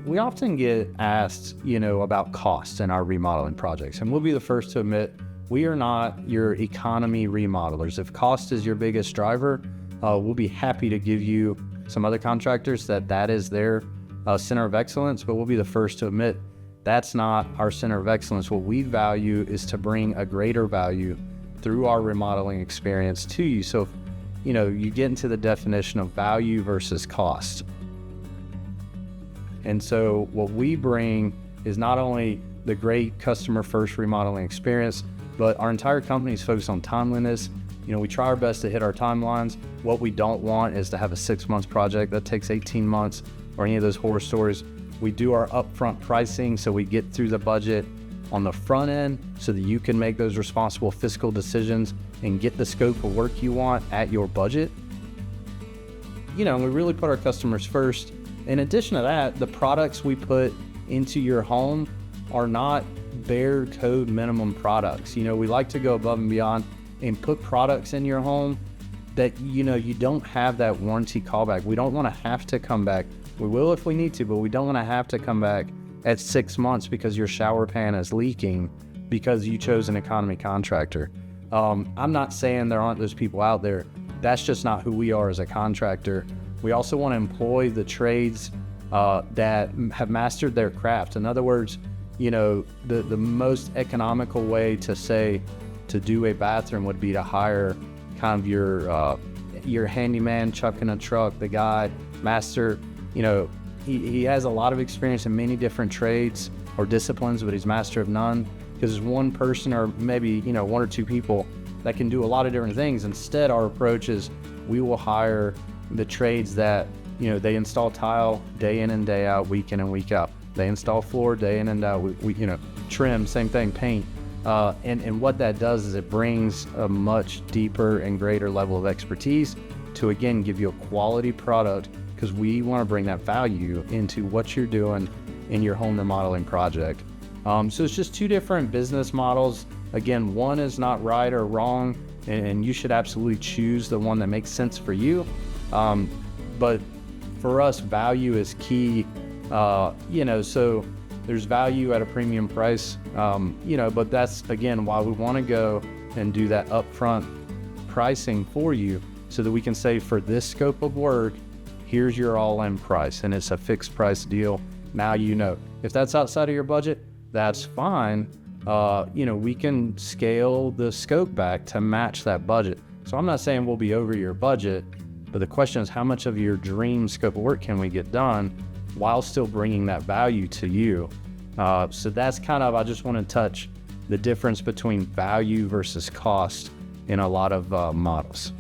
We often get asked, about costs in our remodeling projects, and we'll be the first to admit we are not your economy remodelers. If cost is your biggest driver, we'll be happy to give you some other contractors that is their center of excellence, but we'll be the first to admit that's not our center of excellence. What we value is to bring a greater value through our remodeling experience to you. So, you get into the definition of value versus cost. And so what we bring is not only the great customer first remodeling experience, but our entire company is focused on timeliness. We try our best to hit our timelines. What we don't want is to have a 6-month project that takes 18 months or any of those horror stories. We do our upfront pricing so we get through the budget on the front end so that you can make those responsible fiscal decisions and get the scope of work you want at your budget. We really put our customers first. In addition to that, the products we put into your home are not bare code minimum products. We like to go above and beyond and put products in your home that, you don't have that warranty callback. We don't want to have to come back. We will if we need to, but we don't want to have to come back at 6 months because your shower pan is leaking because you chose an economy contractor. I'm not saying there aren't those people out there. That's just not who we are as a contractor. We also want to employ the trades that have mastered their craft. In other words, the most economical way to do a bathroom would be to hire kind of your handyman chucking a truck, the guy, master. He has a lot of experience in many different trades or disciplines, but he's master of none because there's one person or maybe, one or two people that can do a lot of different things. Instead, our approach is we will hire the trades that, they install tile day in and day out, week in and week out. They install floor day in and out, trim, same thing, paint. And what that does is it brings a much deeper and greater level of expertise to, again, give you a quality product because we want to bring that value into what you're doing in your home remodeling project. So it's just two different business models. Again, one is not right or wrong, and you should absolutely choose the one that makes sense for you. But for us, value is key. So there's value at a premium price, but that's, again, why we want to go and do that upfront pricing for you so that we can say for this scope of work, here's your all-in price, and it's a fixed price deal. Now, if that's outside of your budget, that's fine. We can scale the scope back to match that budget. So I'm not saying we'll be over your budget, but the question is how much of your dream scope of work can we get done while still bringing that value to you? So that's I just want to touch the difference between value versus cost in a lot of models.